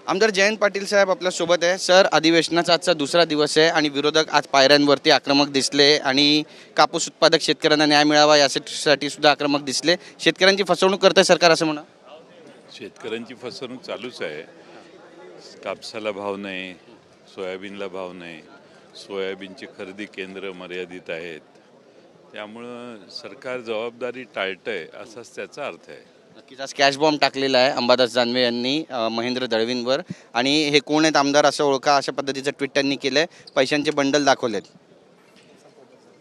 आमदार जयंत पाटील साहेब आपल्या सोबत आहे. सर, अधिवेशनाचा आजचा दुसरा दिवस आहे आणि विरोधक आज पायऱ्यांवरती आक्रमक दिसले आणि कापूस उत्पादक शेतकऱ्यांना न्याय मिळावा यासाठी सुद्धा आक्रमक दिसले. शेतकऱ्यांची फसवणूक करते सरकार असं म्हणा. शेतकऱ्यांची फसवणूक चालूच आहे. कापसाला भाव नाही, सोयाबीनला भाव नाही, सोयाबीनची खरेदी केंद्र मर्यादित आहेत. त्यामुळं सरकार जबाबदारी टाळतंय असाच त्याचा अर्थ आहे. नक्कीच आज कॅश बॉम्ब टाकलेला आहे अंबादास दानवे यांनी महेंद्र दळवींवर. आणि हे कोण आहेत आमदार असं ओळखा अशा पद्धतीचं ट्विट त्यांनी केलं आहे. पैशांचे बंडल दाखवलेत.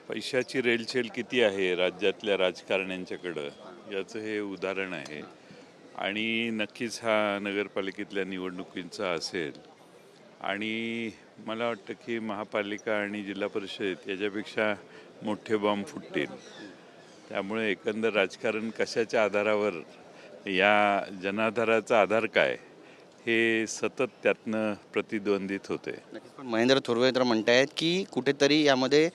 पैशाची रेलचेल किती आहे राज्यातल्या राजकारण्यांच्याकडं याचं हे उदाहरण आहे. आणि नक्कीच हा नगरपालिकेतल्या निवडणुकींचा असेल. आणि मला वाटतं की महापालिका आणि जिल्हा परिषद याच्यापेक्षा मोठे बॉम्ब फुटतील. त्यामुळे एकंदर राजकारण कशाच्या आधारावर, या जनाधाराचा आधार काय, हे सतत त्यातनं प्रतिद्वंदित होते. नक्कीच. पण महेंद्र थोरवे तर म्हणतायत की कुठेतरी यामध्ये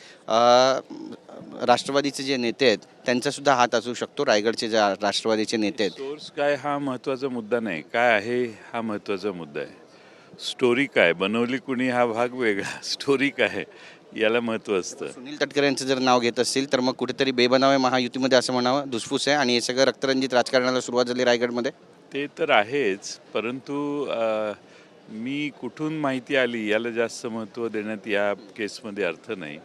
राष्ट्रवादीचे जे नेते आहेत त्यांचा सुद्धा हात असू शकतो. रायगडचे जे राष्ट्रवादीचे नेते आहेत. सोर्स काय हा महत्त्वाचा मुद्दा नाही, काय आहे हा महत्त्वाचा मुद्दा आहे. स्टोरी काय बनवली कुणी हा भाग वेगळा, स्टोरी काय याला महत्त्व असतं. सुनील तटकरे यांचं जर नाव घेत असतील तर मग कुठेतरी बेबनाव आहे महायुतीमध्ये असं म्हणावं, धुसफूस आहे आणि हे सगळं रक्तरंजित राजकारणाला सुरुवात झाली रायगडमध्ये. ते तर आहेच, परंतु मी कुठून माहिती आली याला जास्त महत्त्व देण्यात या केसमध्ये अर्थ नाही.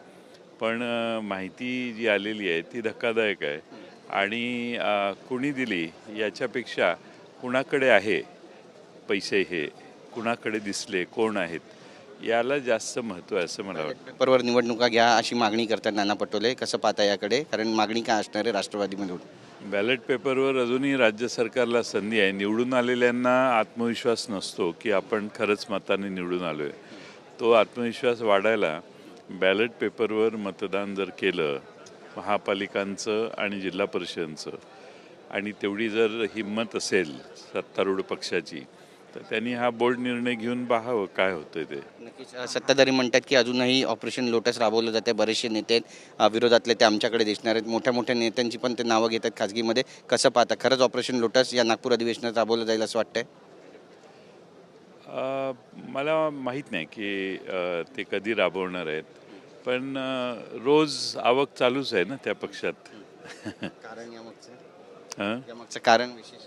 पण माहिती जी आलेली आहे ती धक्कादायक आहे. आणि कुणी दिली याच्यापेक्षा कुणाकडे आहे पैसे, हे कुणाकडे दिसले, कोण आहेत, याला जास्त महत्त्व आहे असं मला वाटतं. पेपरवर निवडणुका घ्या अशी मागणी करतात नाना पटोले. कसं पाहता याकडे? कारण मागणी काय असणार आहे राष्ट्रवादीमधून? बॅलेट पेपरवर अजूनही राज्य सरकारला संधी आहे. निवडून आलेल्यांना आत्मविश्वास नसतो की आपण खरंच मताने निवडून आलो आहे. तो आत्मविश्वास वाढायला बॅलेट पेपरवर मतदान जर केलं महापालिकांचं आणि जिल्हा परिषदांचं, आणि तेवढी जर हिंमत असेल सत्तारूढ पक्षाची, तर त्यांनी हा बोल्ड निर्णय घेऊन पाहावं काय होतं ते. नक्कीच. सत्ताधारी म्हणतात की अजूनही ऑपरेशन लोटस राबवलं जाते. बरेचसे नेते विरोधातले ते आमच्याकडे दिसणार आहेत. मोठ्या मोठ्या नेत्यांची पण ते नावं घेतात खाजगीमध्ये. कसं पाहता, खरंच ऑपरेशन लोटस या नागपूर अधिवेशनात राबवलं जाईल असं वाटतंय? मला माहीत नाही की ते कधी राबवणार आहेत. पण रोज आवक चालूच आहे ना त्या पक्षात. कारण हां, यामागचं कारण विशेष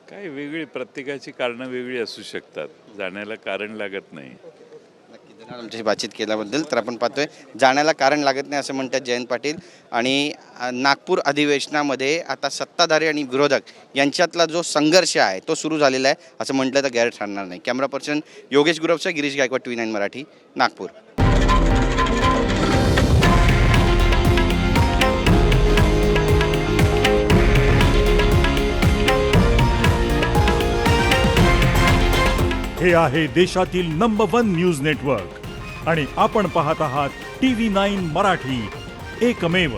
काय वेगळी, प्रत्येकाची कारणं वेगळी असू शकतात. जाण्याला कारण लागत नाही. नक्की. धन्यवाद आमच्याशी बातचीत केल्याबद्दल. तर आपण पाहतोय जाण्याला कारण लागत नाही असं म्हणतात जयंत पाटील. आणि नागपूर अधिवेशनामध्ये आता सत्ताधारी आणि विरोधक यांच्यातला जो संघर्ष आहे तो सुरू झालेला आहे असं म्हटलं तर गैर ठरणार नाही. कॅमेरा पर्सन योगेश गुरवचा, गिरीश गायकवाड, TV9 मराठी, नागपूर. हे आहे देशातील नंबर 1 न्यूज नेटवर्क आणि आपण पाहत आहात TV9 मराठी, एकमेव.